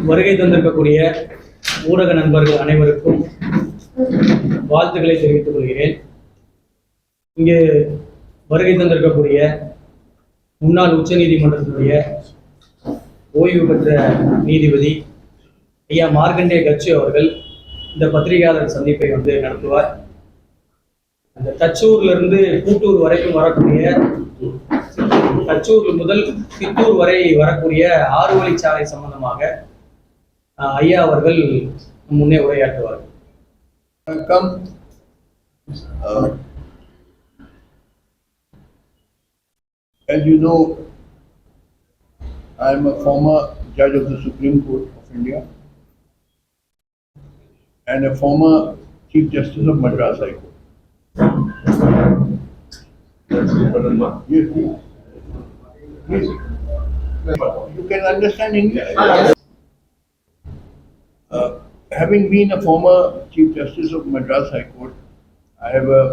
வருகை தந்திருக்கக்கூடிய ஊடக நண்பர்கள் அனைவருக்கும் வாழ்த்துக்களை தெரிவித்துக் கொள்கிறேன். இங்கு வருகை தந்திருக்கக்கூடிய முன்னாள் உச்ச நீதிமன்றத்தினுடைய ஓய்வு பெற்ற நீதிபதி ஐயா மார்க்கண்டே கட்சி அவர்கள் இந்த பத்திரிகையாளர் சந்திப்பை நடத்துவார். அந்த தச்சூர்ல இருந்து கூட்டூர் வரைக்கும் வரக்கூடிய, தச்சூர் முதல் சித்தூர் வரை வரக்கூடிய 6 வழிச்சாலை சம்பந்தமாக ஐயா அவர்கள் முன்னே உரையாற்றுவார்கள். வணக்கம். As you know, I am a former judge of the Supreme Court of India and a former Chief Justice of Madras High Court. Yes, yes. You can understand English. Having been a former Chief Justice of Madras High Court, I have a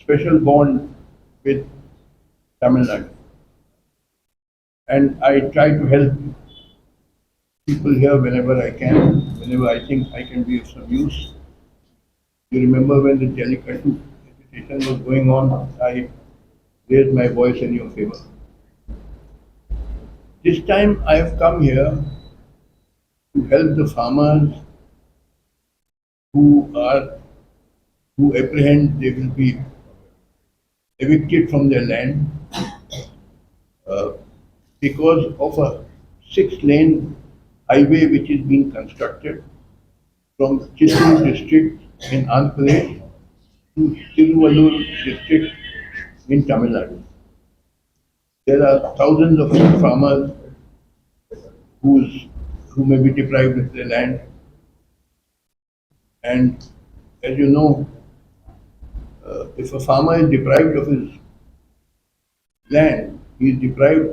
special bond with Tamil Nadu. And I try to help people here whenever I can, whenever I think I can be of some use. You remember when the Jallikattu agitation was going on, I raised my voice in your favor. This time I have come here to help the farmers who apprehend they will be evicted from their land because of a 6-lane highway which is being constructed from Chittoor district in Andhra Pradesh to Tiruvallur district in Tamil Nadu. There are thousands of farmers who may be deprived of their land. And as you know, if a farmer is deprived of his land, he is deprived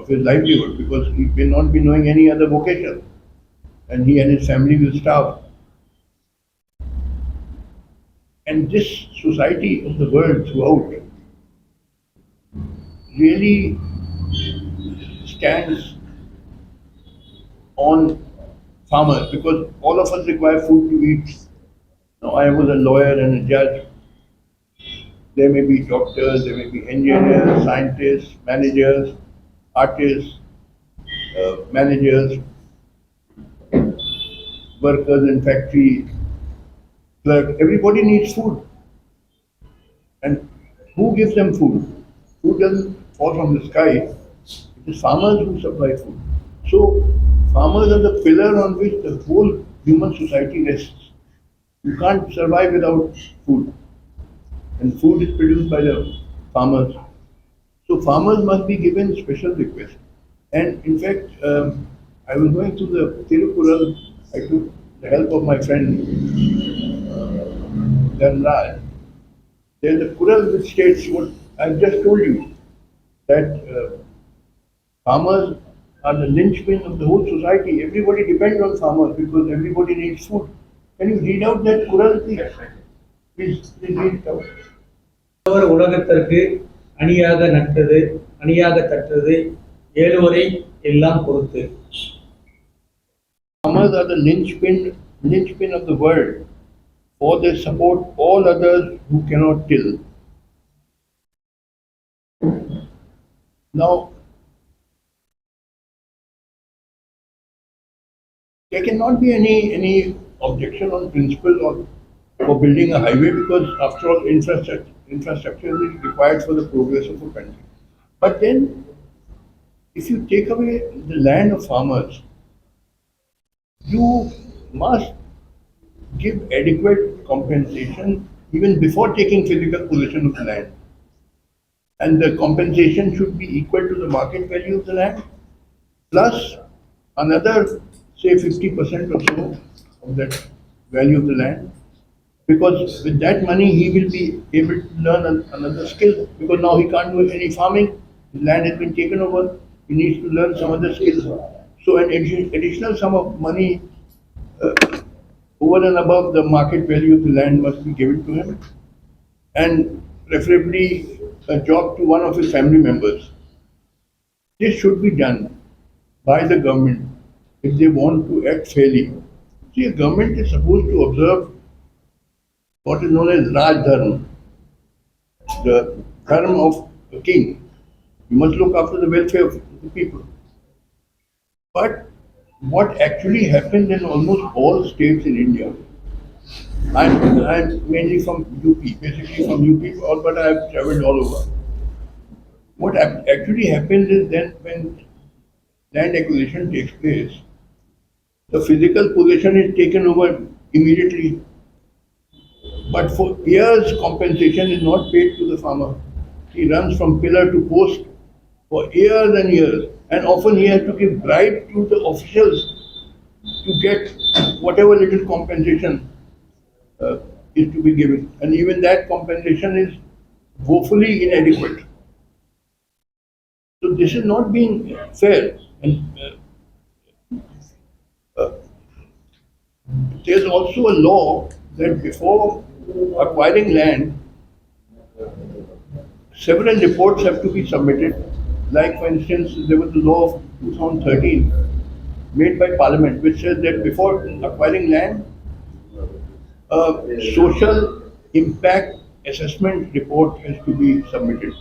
of his livelihood because he will not be knowing any other vocation and he and his family will starve. And this society of the world throughout really stands on farmers because all of us require food to eat. Now, I was a lawyer and a judge. There may be doctors, there may be engineers, scientists, managers, artists, managers, workers in factories, clerks. Everybody needs food. And who gives them food? Food doesn't fall from the sky. It is farmers who supply food. So, farmers are the pillar on which the whole human society rests. You can't survive without food. And food is produced by the farmers. So farmers must be given special request. And in fact, I was going through the Tirukural. I took the help of my friend Yanlada. There is a Kural which states what I just told you, that farmers are the linchpin of the whole society. Everybody depends on farmers because everybody needs food. Can you read out that Kural, please? Please read it out. உலகத்திற்கு அணியாக நட்டது அணியாக தட்டது ஏழுவரை எல்லாம் பொறுத்து. Farmers are the linchpin of the world, for they support all others who cannot till. Now, there cannot be any objection on principle for building a highway because after all infrastructure is required for the progress of a country. But then, if you take away the land of farmers, you must give adequate compensation even before taking physical possession of the land. And the compensation should be equal to the market value of the land, plus another, say 50% or so of that value of the land. Because with that money, he will be able to learn another skill. Because now he can't do any farming. His land has been taken over. He needs to learn some other skills. So an additional sum of money over and above the market value of the land must be given to him. And preferably a job to one of his family members. This should be done by the government if they want to act fairly. See, a government is supposed to observe what is known as Raj Dharma, the dharma of the king. You must look after the welfare of the people. But what actually happens in almost all states in India, I'm mainly from UP, basically from UP, but I've traveled all over. What actually happens is then when land acquisition takes place, the physical possession is taken over immediately. But for years, compensation is not paid to the farmer. He runs from pillar to post for years and years, and often he has to give bribe to the officials to get whatever little compensation uh, is to be given, and even that compensation is woefully inadequate. So this is not being fair, and there's also a law that before acquiring land, several reports have to be submitted. Like, for instance, there was a law of 2013 made by Parliament which says that before acquiring land, a social impact assessment report has to be submitted,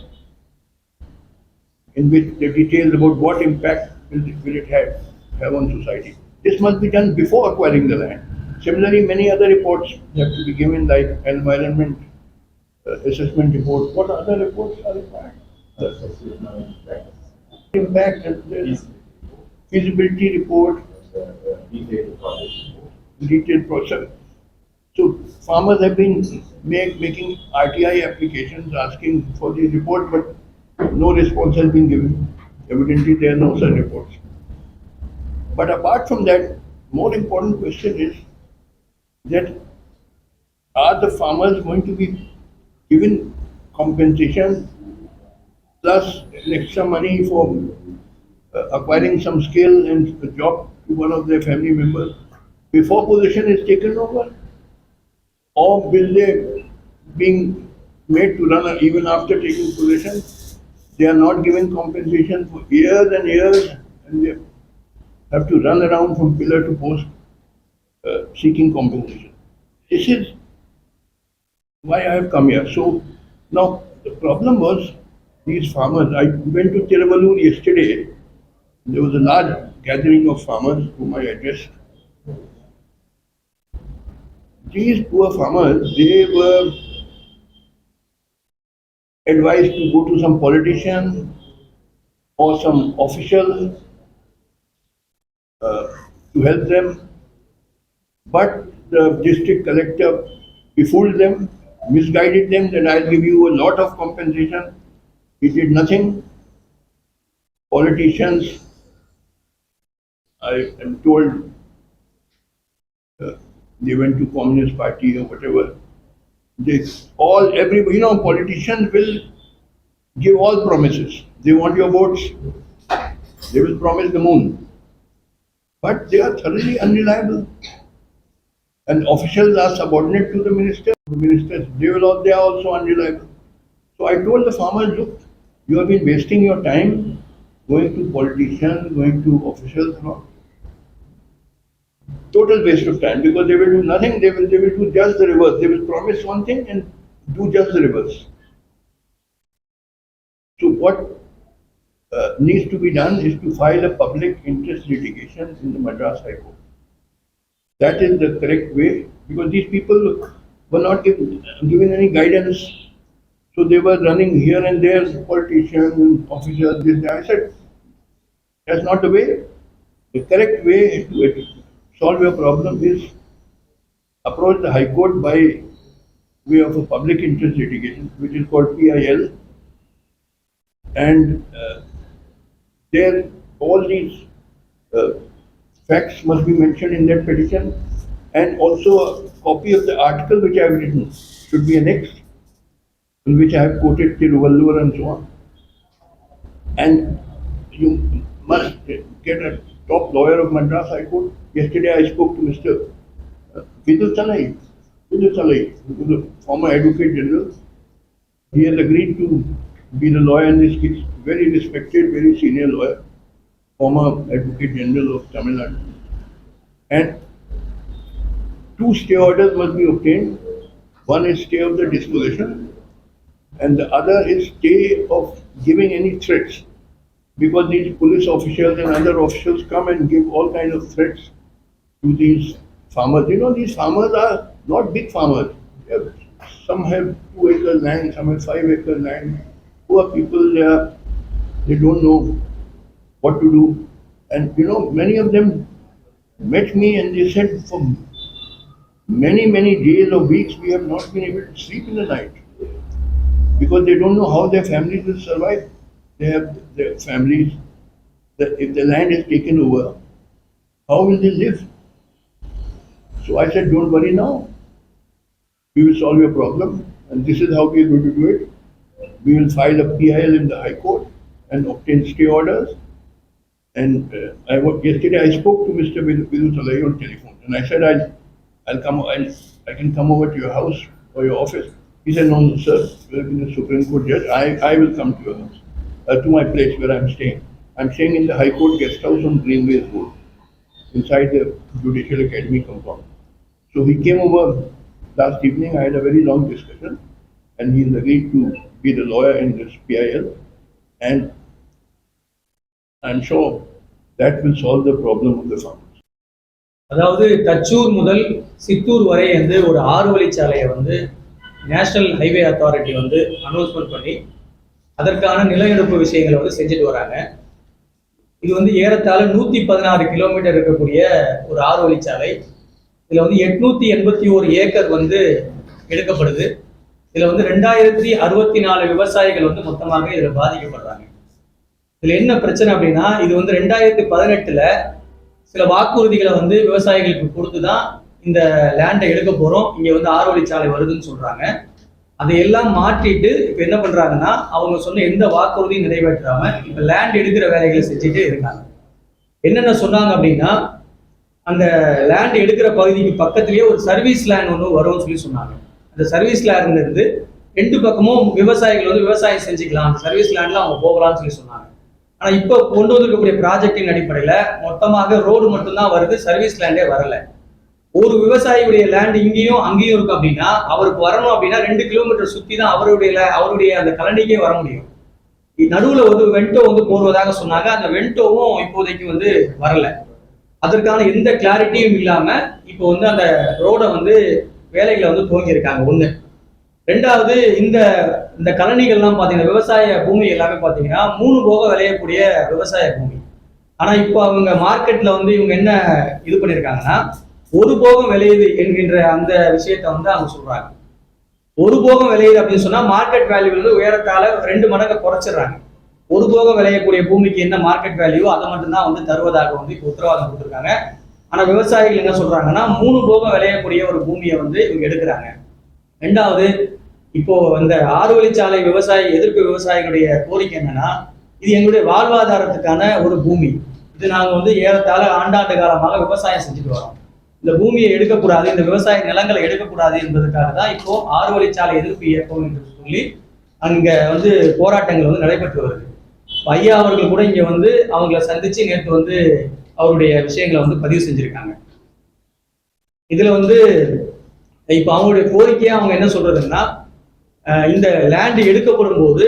in which the details about what impact will it have on society. This must be done before acquiring the land. Similarly, many other reports have to be given, like environment assessment report. What other reports are required? Impact and feasibility report, detailed process. So farmers have been making RTI applications asking for the report, but no response has been given. Evidently, there are no such reports. But apart from that, more important question is that are the farmers going to be given compensation plus extra money for acquiring some skill and a job to one of their family members before possession is taken over? Or will they being made to run even after taking possession? They are not given compensation for years and years, and they have to run around from pillar to post seeking compensation. This is why I have come here. So now the problem was these farmers. I went to Tiruvalur yesterday. There was a large gathering of farmers whom I addressed. These poor farmers, they were advised to go to some politician or some official to help them, but the district collector befooled them, misguided them that I'll give you a lot of compensation. He did nothing. Politicians, I am told, they went to Communist Party or whatever. Politicians will give all promises. They want your votes. They will promise the moon. But they are thoroughly unreliable. And officials are subordinate to the minister. The ministers, they are also unreliable. So I told the farmers, look, you have been wasting your time going to politicians, going to officials and all. Total waste of time, because they will do nothing, they will do just the reverse. They will promise one thing and do just the reverse. So what needs to be done is to file a public interest litigation in the Madras High Court. That is the correct way, because these people were not given any guidance. So they were running here and there, politicians and officers. I said, that's not the way. The correct way to solve your problem is approach the High Court by way of a public interest litigation, which is called PIL, and there all these facts must be mentioned in that petition, and also a copy of the article which I have written should be annexed, in which I have quoted Tiruvalur and so on. And you must get a top lawyer of Madras High Court. Yesterday I spoke to Mr. Vidul Salai, who is a former Advocate General. He has agreed to be the lawyer in this case, very respected, very senior lawyer. former Advocate General of Tamil Nadu. And two stay orders must be obtained. One is stay of the disposition, and the other is stay of giving any threats. Because these police officials and other officials come and give all kinds of threats to these farmers. You know, these farmers are not big farmers. Some have 2 acres land, some have 5 acres land. Poor people, they don't know what to do. And you know, many of them met me and they said for many days or weeks we have not been able to sleep in the night because they don't know how their families will survive. They have their families, that if the land is taken over, how will they live? So I said, don't worry now. We will solve your problem, and this is how we are going to do it. We will file a PIL in the High Court and obtain stay orders. And yesterday I spoke to Mr. Vidu Talai on telephone, and I said I can come over to your house or your office. He said, no, sir, you have been a Supreme Court judge. I will come to your house, to my place where I'm staying. I'm staying in the High Court guest house on Greenways Road, inside the Judicial Academy compound. So he came over last evening. I had a very long discussion, and he's agreed to be the lawyer in this PIL, and I'm sure that will solve the problem of the farmers. அதாவது தச்சூர் முதல் சித்தூர் வரை வந்து ஒரு 6 வழிச்சாலையை வந்து national highway authority வந்து announcement பண்ணி அதற்கான நில எடுப்பு விஷயங்களை வந்து செஞ்சுட்டு வராங்க. இது வந்து ஏறத்தாழ 116 கிலோமீட்டர் இருக்கக்கூடிய ஒரு 6 வழிச்சாலை. இதுல வந்து 881 ஏக்கர் வந்து எடுக்கப்படுது. இதுல வந்து 2064 விவசாயிகள் வந்து மொத்தமாக இதுல பாதிக்கப்படுறாங்க. இதுல என்ன பிரச்சனை அப்படின்னா, இது வந்து 2018ல சில வாக்குறுதிகளை வந்து விவசாயிகளுக்கு கொடுத்துதான் இந்த லேண்டை எடுக்க போறோம், இங்க வந்து 6 வழிச்சாலை வருதுன்னு சொல்றாங்க. அதையெல்லாம் மாற்றிட்டு இப்ப என்ன பண்றாங்கன்னா, அவங்க சொன்ன எந்த வாக்குறுதியும் நிறைவேற்றாம இப்ப லேண்ட் எடுக்கிற வேலைகளை செஞ்சுட்டே இருக்காங்க. என்னென்ன சொன்னாங்க அப்படின்னா, அந்த லேண்ட் எடுக்கிற பகுதிக்கு பக்கத்திலேயே ஒரு சர்வீஸ் லேண்ட் ஒன்று வரும்னு சொல்லி சொன்னாங்க. அந்த சர்வீஸ் லேண்ட்ல இருந்து 2 பக்கமும் விவசாயிகள் வந்து விவசாயம் செஞ்சுக்கலாம், அந்த சர்வீஸ் லேண்ட்ல அவங்க போகலாம்னு சொல்லி சொன்னாங்க. ஆனா இப்ப கொண்டு வந்திருக்கக்கூடிய ப்ராஜெக்டின் அடிப்படையில மொத்தமாக ரோடு மட்டும்தான் வருது, சர்வீஸ் லேண்டே வரல. ஒரு விவசாயியுடைய லேண்ட் இங்கேயும் அங்கேயும் இருக்கு அப்படின்னா அவருக்கு வரணும் அப்படின்னா 2 கிலோமீட்டர் சுத்தி தான் அவருடைய அந்த கலனிக்கே வர முடியும். நடுவுல ஒரு வெண்டோ வந்து போடுவதாக சொன்னாங்க. அந்த வெண்டோவும் இப்போதைக்கு வந்து வரல. அதற்கான எந்த கிளாரிட்டியும் இல்லாம இப்போ வந்து அந்த ரோட வந்து வேலைகளை வந்து துவங்கி இருக்காங்க. ஒண்ணு. ரெண்டாவது, இந்த கலனிகள்லாம் பாத்தீங்கன்னா விவசாய பூமி எல்லாமே பாத்தீங்கன்னா 3 போக விளையக்கூடிய விவசாய பூமி. ஆனா இப்போ அவங்க மார்க்கெட்ல வந்து இவங்க என்ன இது பண்ணிருக்காங்கன்னா, 1 போகம் விளையுது என்கின்ற அந்த விஷயத்த வந்து அவங்க சொல்றாங்க. 1 போகம் விளையுது அப்படின்னு சொன்னா மார்க்கெட் வேல்யூ வந்து உயரத்தால 2 மடங்கு குறைச்சிடுறாங்க. 1 போகம் விளையக்கூடிய பூமிக்கு என்ன மார்க்கெட் வேல்யூ அதை மட்டும்தான் வந்து தருவதாக வந்து இப்போ உத்தரவாதம் கொடுத்துருக்காங்க. ஆனா விவசாயிகள் என்ன சொல்றாங்கன்னா, 3 போகம் விளையக்கூடிய ஒரு பூமியை வந்து இவங்க எடுக்கிறாங்க. ரெண்டாவது, இப்போ இந்த 6 வழிச்சாலை எதிர்ப்பு விவசாயிகளுடைய கோரிக்கை என்னன்னா, இது எங்களுடைய வாழ்வாதாரத்துக்கான ஒரு பூமி, இது நாங்க வந்து ஏறத்தாழ ஆண்டாண்டு காலமாக விவசாயம் செஞ்சுட்டு வரோம், இந்த பூமியை எடுக்கக்கூடாது, இந்த விவசாய நிலங்களை எடுக்கக்கூடாது என்பதற்காக தான் இப்போ 6 வழிச்சாலை எதிர்ப்பு இயக்கம் என்று சொல்லி அங்க வந்து போராட்டங்கள் வந்து நடைபெற்று வருது. ஐயா அவர்கள் கூட இங்க வந்து அவங்களை சந்திச்சு நேற்று வந்து அவருடைய விஷயங்களை வந்து பதிவு செஞ்சிருக்காங்க. இதுல வந்து இப்ப அவங்களுடைய கோரிக்கையா அவங்க என்ன சொல்றதுன்னா, இந்த லேண்ட் எடுக்கப்படும் போது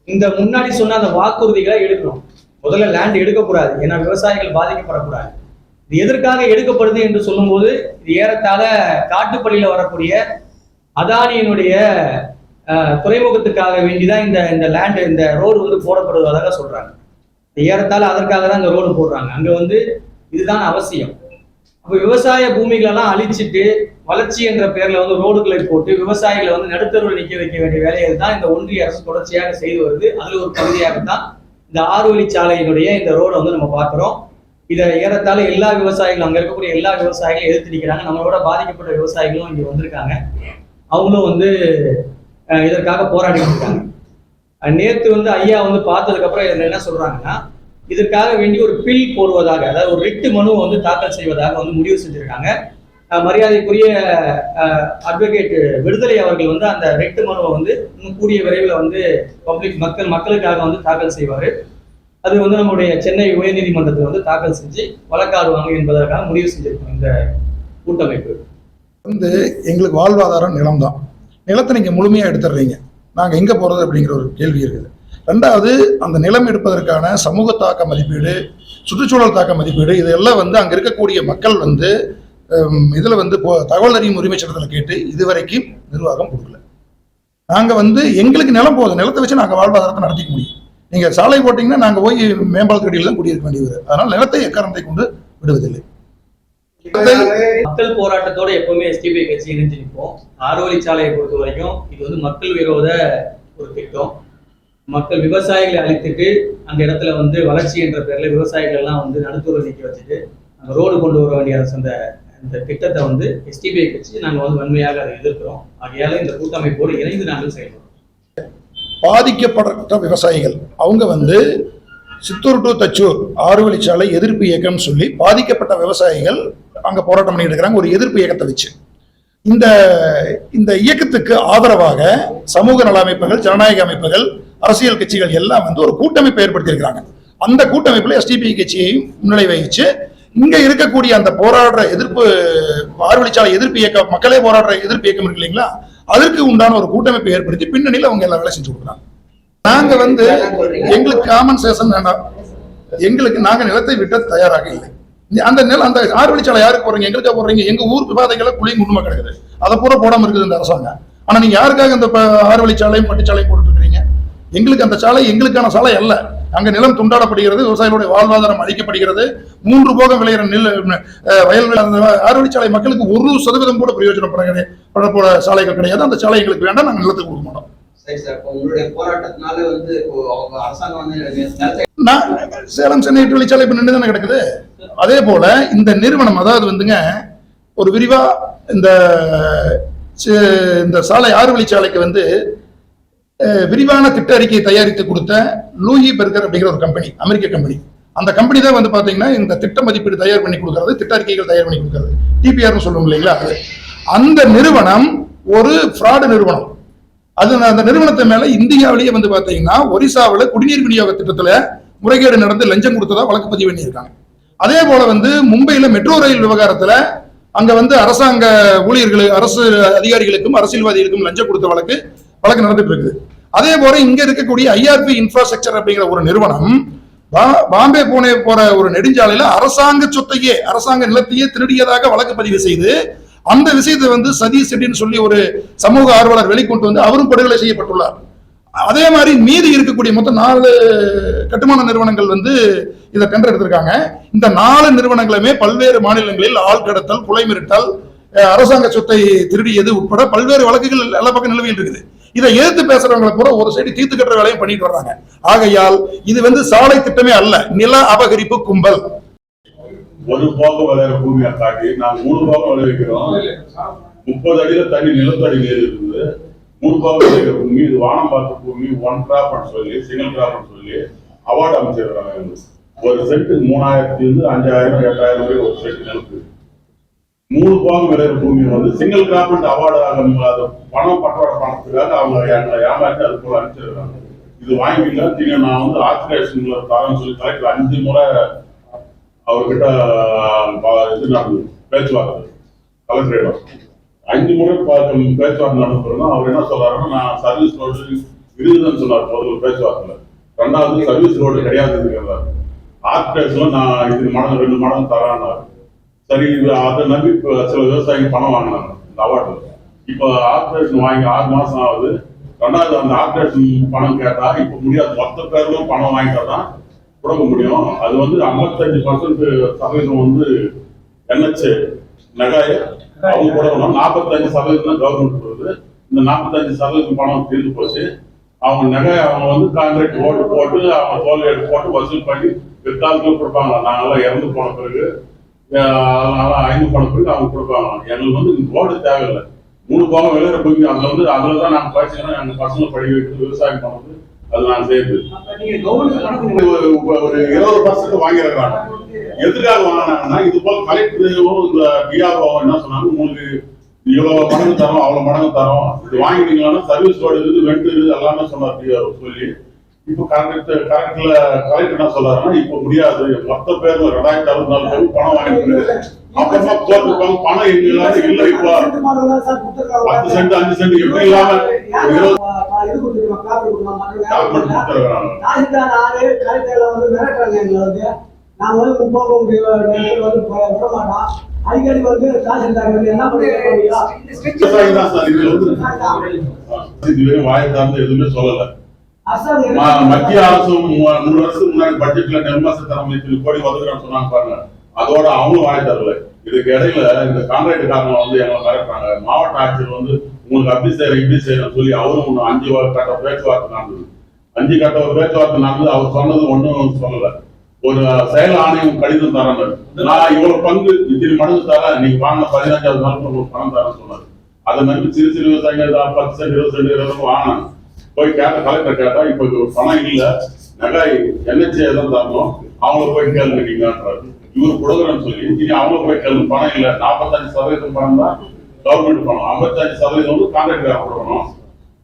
இந்த முன்னாடி சொன்ன அந்த வாக்குறுதிகளை எடுக்கணும். முதல்ல லேண்ட் எடுக்கக்கூடாது, ஏன்னா விவசாயிகள் பாதிக்கப்படக்கூடாது. இது எதற்காக எடுக்கப்படுது என்று சொல்லும் போது, இது ஏறத்தாழ காட்டுப்பள்ளியில வரக்கூடிய அதானியினுடைய துறைமுகத்துக்காக வேண்டிதான் இந்த லேண்ட் இந்த ரோடு வந்து போடப்படுவதாக சொல்றாங்க. ஏறத்தாழ அதற்காக தான் இந்த ரோடு போடுறாங்க. அங்க வந்து இதுதான் அவசியம். அப்ப விவசாய பூமிகளெல்லாம் அழிச்சிட்டு வளர்ச்சி என்ற பெயர்ல வந்து ரோடுகளை போட்டு விவசாயிகளை வந்து நடுத்தருவில் நிற்க வைக்க வேண்டிய வேலையை தான் இந்த ஒன்றிய அரசு தொடர்ச்சியாக செய்து வருது. அதுல ஒரு பகுதியாகத்தான் இந்த 6 வழிச்சாலையினுடைய இந்த ரோடை வந்து நம்ம பார்க்கிறோம். இதை ஏறத்தாழ எல்லா விவசாயிகளும், அங்க இருக்கக்கூடிய எல்லா விவசாயிகளும் எதிர்த்து நிற்கிறாங்க. நம்மளோட பாதிக்கப்பட்ட விவசாயிகளும் இங்க வந்திருக்காங்க. அவங்களும் வந்து இதற்காக போராடிட்டு இருக்காங்க. நேற்று வந்து ஐயா வந்து பார்த்ததுக்கு அப்புறம் இதுல என்ன சொல்றாங்கன்னா, இதற்காக வேண்டி ஒரு பில் போடுவதாக, அதாவது ஒரு ரிட் மனுவை வந்து தாக்கல் செய்வதாக வந்து முடிவு செஞ்சிருக்காங்க. மரியாதைக்குரிய அட்வொகேட் விடுதலை அவர்கள் வந்து அந்த ரிட் மனுவை வந்து இன்னும் கூடிய விரைவில் வந்து மக்களுக்காக வந்து தாக்கல் செய்வாரு. அது வந்து நம்முடைய சென்னை உயர்நீதிமன்றத்தில் வந்து தாக்கல் செஞ்சு வழக்காடுவாங்க என்பதற்காக முடிவு செஞ்சிருக்கோம். இந்த கூட்டமைப்பு வந்து எங்களுக்கு வாழ்வாதாரம் நிலம் தான். நிலத்தை நீங்க முழுமையா எடுத்துடுறீங்க, நாங்க எங்க போறது அப்படிங்கிற ஒரு கேள்வி இருக்குது. ரெண்டாவது, அந்த நிலம் எடுப்பதற்கான சமூக தாக்க மதிப்பீடு, சுற்றுச்சூழல் தாக்க மதிப்பீடு, இதெல்லாம் வந்து அங்க இருக்கக்கூடிய மக்கள் வந்து இதுல வந்து தகவல் அறியும் உரிமை சட்டத்தில் கேட்டு இதுவரைக்கும் நிர்வாகம் கொடுக்கல. நாங்க வந்து எங்களுக்கு நிலம் போதும், நிலத்தை வச்சு நாங்க வாழ்வாதாரத்தை நடத்திக்க முடியும். நீங்க சாலை போட்டீங்கன்னா நாங்க போய் மேம்பாலத்தடியில் தான் குடியிருக்க வேண்டியது. அதனால நிலத்தை எக்காரணத்தை கொண்டு விடுவதில்லை. மக்கள் போராட்டத்தோட எப்பவுமே எஸ்டிபி கட்சி இணைஞ்சு நிற்போம். ஆறுவழிச்சாலையை பொறுத்த வரைக்கும் இது வந்து மக்கள் விரோத ஒரு திட்டம். மக்கள் விவசாயிகளை அழித்துட்டு அந்த இடத்துல வந்து வளர்ச்சி என்ற பேர்ல விவசாயிகள் எல்லாம் வந்து நடுத்தூர நீக்கி வச்சுட்டு அந்த ரோடு கொண்டு வர வேண்டிய அரசு அந்த திட்டத்தை வந்து எஸ்டிபி கட்சி நாங்கள் வந்து வன்மையாக அதை எதிர்க்கிறோம். ஆகையால இந்த கூட்டமைப்போடு இணைந்து நாங்கள் செயல்படுறோம். பாதிக்கப்பட்ட விவசாயிகள் அவங்க வந்து சித்தூர் டு தச்சூர் 6 வழிச்சாலை எதிர்ப்பு இயக்கம் சொல்லி பாதிக்கப்பட்ட விவசாயிகள் அங்க போராட்டம் பண்ணிட்டு இருக்கிறாங்க, ஒரு எதிர்ப்பு இயக்கத்தை வச்சு. இந்த இயக்கத்துக்கு ஆதரவாக சமூக நல அமைப்புகள், ஜனநாயக அமைப்புகள், அரசியல் கட்சிகள் எல்லாம் வந்து ஒரு கூட்டமைப்பை ஏற்படுத்தி இருக்கிறாங்க. அந்த கூட்டமைப்புல எஸ்டிபி கட்சியையும் முன்னிலை வகிச்சு இங்க இருக்கக்கூடிய அந்த போராடுற எதிர்ப்பு 6 வழிச்சாலை எதிர்ப்பு இயக்கம், மக்களே போராடுற எதிர்ப்பு இயக்கம் இருக்கு இல்லைங்களா, அதற்கு உண்டான ஒரு கூட்டமைப்பை ஏற்படுத்தி பின்னணியில் அவங்க எல்லாம் வேலை செஞ்சு கொடுக்குறாங்க. நாங்க வந்து எங்களுக்கு காம்பன்சேஷன் வேண்டாம், எங்களுக்கு நாங்க நிலத்தை விட்ட தயாராக இல்லை. அந்த நிலம் அந்த 6 வழிச்சாலை யாருக்கு போறீங்க? எங்களுக்காக போடுறீங்க. எங்க ஊர் விவாதங்களை குழியும் குண்டுமா கிடக்குது, அதை பூரா போடாம இருக்குது இந்த அரசாங்கம். ஆனா நீங்க யாருக்காக இந்த 6 வழிச்சாலையும் பட்டுச்சாலையும் போட்டுட்டு இருக்கிறீங்க? எங்களுக்கு அந்த சாலை எங்களுக்கான சாலை அல்ல. அங்க நிலம் துண்டாடப்படுகிறது, விவசாயிகளுடைய வாழ்வாதாரம் அளிக்கப்படுகிறது, 3 போகம் விளையிற வயல் 6 வழிச்சாலை மக்களுக்கு 1% கூட பிரயோஜனப்பட சாலைகள் கிடையாது. அந்த சாலை எங்களுக்கு வேண்டாம், நாங்கள் நிலத்துக்கு கொடுக்க மாட்டோம். சேலம் சென்னை 8 வழிச்சாலை இப்ப நின்று தானே கிடக்குது. அதே போல இந்த நிறுவனம், அதாவது வந்துங்க ஒரு விரிவா இந்த சாலை 6 வழிச்சாலைக்கு வந்து விரிவான திட்ட அறிக்கையை தயாரித்து கொடுத்த லூயி பெர்கர் அப்படிங்கிற ஒரு கம்பெனி, அமெரிக்க கம்பெனி. அந்த கம்பெனி தான் வந்து பாத்தீங்கன்னா இந்த திட்ட மதிப்பீடு தயார் பண்ணி கொடுக்கறது, திட்ட அறிக்கைகள் தயார் பண்ணி கொடுக்கறது, டிபிஆர்னு சொல்லுவோம் இல்லைங்களா. அந்த நிறுவனம் ஒரு ஃப்ராடு நிறுவனம். அது அந்த நிறுவனத்தை மேல இந்தியாவிலேயே வந்து பாத்தீங்கன்னா ஒரிசாவில் குடிநீர் விநியோக திட்டத்துல முறைகேடு நடந்து லஞ்சம் கொடுத்ததா வழக்கு பதிவு பண்ணியிருக்காங்க. அதே போல வந்து மும்பையில மெட்ரோ ரயில் விவகாரத்துல அங்க வந்து அரசாங்க ஊழியர்களுக்கு, அரசு அதிகாரிகளுக்கும் அரசியல்வாதிகளுக்கும் லஞ்சம் கொடுத்த வழக்கு நடந்துட்டு இருக்குது. அதே போல இங்க இருக்கக்கூடிய ஐஆர்பி இன்ஃப்ராஸ்ட்ரக்சர் அப்படிங்கிற ஒரு நிறுவனம் பாம்பே புனே போற ஒரு நெடுஞ்சாலையில அரசாங்க சொத்தையே, அரசாங்க நிலத்தையே திருடியதாக வழக்கு பதிவு செய்து அந்த விஷயத்தை வந்து சதீஷ் செட்டின்னு சொல்லி ஒரு சமூக ஆர்வலர் வெளிக்கொண்டு வந்து அவரும் படுகொலை செய்யப்பட்டுள்ளார். அதே மாதிரி மீதி இருக்கக்கூடிய மொத்தம் 4 கட்டுமான நிறுவனங்கள் வந்து இதை டெண்டர் எடுத்திருக்காங்க. இந்த 4 நிறுவனங்களுமே பல்வேறு மாநிலங்களில் ஆள் கடத்தல், கொலை மிரட்டல், அரசாங்க சொத்தை திருடியது உட்பட பல்வேறு வழக்குகள் எல்லா பக்கம் நிலவியில் இருக்குது. இதை எதிர்த்து பேசுறவங்களை கூட ஒரு சைடு தீர்த்து கட்டுற வேலையும் பண்ணிட்டு வர்றாங்க. ஆகையால் இது வந்து சாலை திட்டமே அல்ல, நில அபகரிப்பு கும்பல். ஒரு போகம் விளையாட பூமியை காட்டி நாங்க 3 போகம் விளைவிக்கிறோம். 30 அடியில தண்ணி நிலத்தடி நீர் இருக்குது. 3 போகம் விளைவிக்கிற பூமி இது வானம் பார்த்த பூமி, 1 கிராப் சொல்லி, சிங்கிள் கிராப் சொல்லி அவார்டு அமைச்சிருக்காங்க. ஒரு செட்டு 3000 இருந்து 5000 8000 வரை ஒரு செட்டு நிலத்து. 3 போகம் விளையாட பூமி வந்து சிங்கிள் கிராப் அவார்டு பணம் பட்டோட பணத்துக்காக அவங்க ஏமாற்றி அது போல அனுப்பிச்சிருக்காங்க. இது வாங்கிக்கலாம் திங்க நான் வந்து ஆர்டிகேஷன் தரேன்னு சொல்லி கலெக்டர் 5 முறை அவர்கிட்ட இது நடந்தது பேச்சுவார்த்தை. கலெக்டரிடம் 5 முறை பேச்சுவார்த்தை நடந்துருந்தா அவர் என்ன சொல்றாருன்னா, நான் சர்வீஸ் ரோடு இருக்குதுன்னு சொன்னார் முதல்ல பேச்சுவார்த்தையில. 2வது சர்வீஸ் ரோடு கிடையாது இருக்கிறாரு. ஆர்டிகேஷன்ல நான் இது மடங்கு 2 மடங்கு தரான்னாரு. சரி, அதை நம்பி சில விவசாயிகள் பணம் வாங்கினாங்க இந்த அவார்டு. இப்போ ஆர்டிகேஷன் வாங்கி 6 மாசம் ஆகுது. 2வது அந்த ஆர்டிகேஷன் பணம் கேட்டா இப்ப முடியாது, மொத்த பேரும் பணம் வாங்கிட்டா தான் கொடுக்க முடியும். அது வந்து 55% சதவீதம் வந்து என்ஹெச் நகாய அவங்க கொடுக்கணும், 45% தான் கவர்மெண்ட் கொடுக்குது. இந்த 45% பணம் தீர்ந்து போச்சு. அவங்க நகை அவங்க வந்து கான்ட்ராக்ட் ஓட்டு போட்டு அவங்க தோல் எடுத்து போட்டு வசூல் பண்ணி பிற்காலத்துல கொடுப்பாங்க. நாங்கெல்லாம் இறந்து போன பிறகு 5 போன பிறகு அவங்க கொடுப்பாங்க. எங்களுக்கு வந்து ரோடு தேவையில்லை. 3 போகம் விளையாட போய் அதுலதான் நாங்க படிச்சுக்கணும், எங்க பசங்களை படிக்க வைக்கிறது, விவசாயம் பண்ணுறது, அது நான் செய்யுது. ஒரு 20% வாங்கியிருக்காங்க. எதுக்காக வாங்கினாங்கன்னா இது போல கலெக்டரும் இந்த பிஆர்ஓ என்ன சொன்னாங்க, உங்களுக்கு இவ்வளவு மடங்கு தரோம், அவ்வளவு மடங்கு தரோம், இது வாங்கிட்டீங்கன்னா சர்வீஸ் ரோடு இருக்குது, வெண்ட் இருக்குது எல்லாமே சொன்னார் பிஆர்ஓ சொல்லி. இப்ப கரெக்ட்ல என்ன சொல்றாருன்னா இப்ப முடியாது, மொத்த பேர்ல 2064 பேர் பணம் வாங்கிட்டு அப்புறமா போட்டுருப்பாங்க. பணம் எங்களால இல்ல. இப்ப 10 சென்ட் 5 சென்ட் எப்படி இல்லாம டாக்குமெண்ட் கொடுத்துருக்காங்க. நாங்க வந்து போக முடியும் விட மாட்டோம். அடிக்கடி வந்து தாசில்தார் வந்து என்ன வாயை சார்ந்து எதுவுமே சொல்லல. மத்திய அரசு 3 வருஷத்துக்கு முன்னாடி பட்ஜெட்ல நிர்மலா சீதாராமன் கோடி ஒதுக்குறான்னு சொன்னாங்க பாருங்க. அதோட அவங்களும் வாயை தரல. இதுக்கு இடையில இந்த கான்ட்ராக்டுக்காரங்க வந்து எங்களை மிரட்டுறாங்க. மாவட்ட ஆட்சியர் வந்து உங்களுக்கு அப்படி செய்யறேன் இப்படி செய்யறேன்னு சொல்லி அவரும் 5 கட்ட பேச்சுவார்த்தை நடந்தது. 5 கட்ட பேச்சுவார்த்தை நடந்தது. அவர் சொன்னது ஒன்றும் சொல்லல. ஒரு செயல் ஆணையம் கடிதம் தராங்க. நான் இவ்வளவு பங்கு இத்தனை மடங்கு தரேன், நீங்க வாங்க 15வது நாள் உங்களுக்கு பணம் தரேன்னு சொன்னாரு. அதை நம்பி சிறு சிறு விவசாயிகள் 10 சென்ட் 20 சென்ட் 20 வாங்கினாங்க. போய் கலெக்டர் கேட்டா இப்ப பணம் இல்ல, நகை NHA தான் தரணும், அவங்கள போய் கேள்வி நீங்கன்றாரு. இவரு கொடுக்குறேன்னு சொல்லி இனி அவங்கள போய் கேள்வி பணம் இல்ல, 45% பணம் தான் கவர்மெண்ட் பணம், 55% வந்து கான்ட்ராக்டர் கொடுக்கணும்,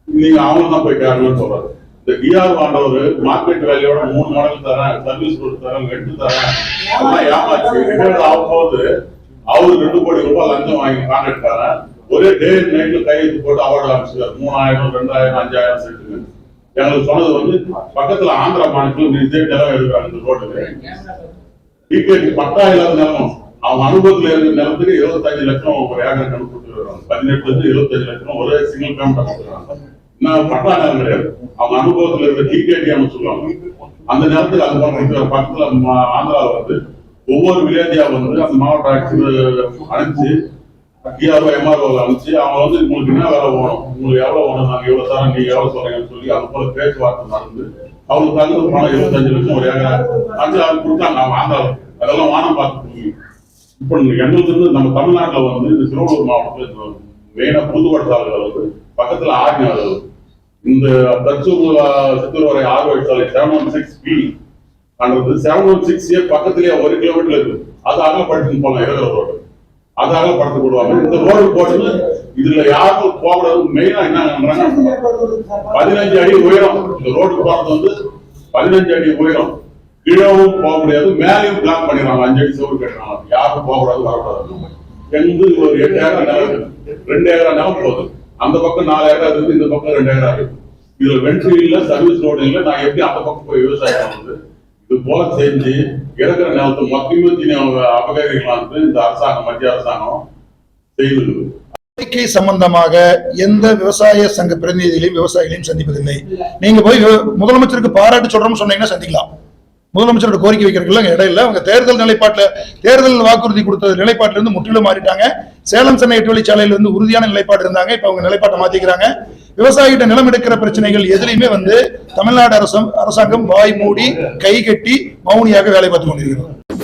நீங்க அவங்களும் தான் போய் கேட்கணும்னு சொல்றாரு. இந்த டிஆர் வாண்டவர் மார்க்கெட் வேலையோட 3 மடங்கு தரேன், சர்வீஸ் ரோடு தரேன், ரெண்டு தரேன், அதெல்லாம் ஏமாச்சு ரிட்டையர்ட் ஆகும்போது அவரு 2 கோடி ரூபாய் லஞ்சம் வாங்கி கான்ட்ராக்ட் தரேன். ஒரே டே நைட்ல கையெழுத்து போட்டு அவார்டு ஆரம்பிச்சாரு. 3000 2000 5000 செட்டுங்க. எங்களுக்கு சொன்னது வந்து பக்கத்துல ஆந்திரா மாநிலத்தில் இதே நிலம் எடுக்கிறாங்க. இந்த ரோட்டுக்கு டிகேடி பட்டா இல்லாத நிலம், அவங்க அனுபவத்துல இருக்க நிலத்துக்கு 25 லட்சம் ஒரு ஏக்கர் கணக்கு கொடுத்துருக்காங்க. 18 இருந்து 25 லட்சம் ஒரே சிங்கிள் பேமெண்ட் கொடுத்துருக்காங்க. இன்னும் பட்டா நிலம் கிடையாது. அவங்க அனுபவத்துல இருக்க டிகேடியான்னு சொல்லுவாங்க. அந்த நிலத்துக்கு அது போன்ற பக்கத்துல ஆந்திராவில் வந்து ஒவ்வொரு வில்லேஜா வந்து அந்த மாவட்ட ஆட்சியர் அனுப்பிச்சு டிஆர்ஓ எம்ஆர்ஓ அனுப்பிச்சு அவங்க வந்து உங்களுக்கு என்ன வேலை வேணும், உங்களுக்கு எவ்வளவு வேணும், நாங்க எவ்வளவு தரோம், நீங்க எவ்வளவு சொல்றீங்கன்னு சொல்லி அது போல பேச்சுவார்த்தை நடந்து அவங்களுக்கு தகுந்த பணம் 25 லட்சம் ஒரு ஏக்கர் அது கொடுத்தாங்க. அவங்க ஆந்திராவில் அதெல்லாம் வானம் பார்த்து. இப்ப எங்களுக்கு வந்து நம்ம தமிழ்நாட்டுல வந்து இந்த திருவள்ளூர் மாவட்டத்துல மெயினா புதுவட்டாளர்கள் வந்து பக்கத்துல ஆர்டினல் இந்த தச்சூர் சித்தூர் வரை 6 வழிச்சாலை 716B அன்றது 716A பக்கத்திலேயே 1 கிலோமீட்டர் இருக்கு. அது அகலப்படுத்தி போகலாம். இருக்கிற ரோடு அது அகலப்படுத்தி போடுவாங்க. இந்த ரோடு போட்டு இதுல யாருக்கும் போகக்கூடாது. மெயினா என்ன 15 அடி உயரம். இந்த ரோடு போறது வந்து 15 அடி உயரம். கீழவும் போக முடியாது, மேலையும் பிளாக் பண்ணிடுறாங்க. 5 அடி சோறு கட்டுறாங்க. யாரும் போகக்கூடாது வரக்கூடாது. எங்க ஒரு 8 ஏக்கர் நிலம் 2 ஏக்கர் நிலம் போகுது. அந்த பக்கம் 4 ஏக்கர் இருக்கு, இந்த பக்கம் 2 ஏக்கர் இருக்கு. இதுல வெற்றி இல்ல, சர்வீஸ் ரோடு இல்ல. நான் எப்படி அந்த பக்கம் போய் விவசாயம் பண்ணுறது? இது போல செஞ்சு இருக்கிற நிலத்தை மொத்தமும் அபகரிக்கலாம் இந்த அரசாங்கம், மத்திய அரசாங்கம் செய்து. கோரிக்கை சம்பந்தமாக எந்த விவசாய சங்க பிரதிநிதிகளையும் விவசாயிகளையும் சந்திப்பதில்லை. நீங்க போய் முதலமைச்சருக்கு பாராட்டு சொல்றோம்னு சொன்னீங்கன்னா சந்திக்கலாம். முதலமைச்சரோட கோரிக்கை வைக்கிறதுக்கு இடையில அவங்க தேர்தல் நிலைப்பாட்டில் தேர்தல் வாக்குறுதி கொடுத்த நிலைப்பாட்டில இருந்து முற்றிலும் மாறிட்டாங்க. சேலம் சென்னை 8 வழிச்சாலையில இருந்து உறுதியான நிலைப்பாடு இருந்தாங்க. இப்ப அவங்க நிலைப்பாட்டை மாத்திக்கிறாங்க. விவசாயிகிட்ட நிலம் எடுக்கிற பிரச்சனைகள் எதுலையுமே வந்து தமிழ்நாடு அரசாங்கம் வாய் மூடி கை கட்டி மௌனியாக வேலை பார்த்துக் கொண்டிருக்கிறது.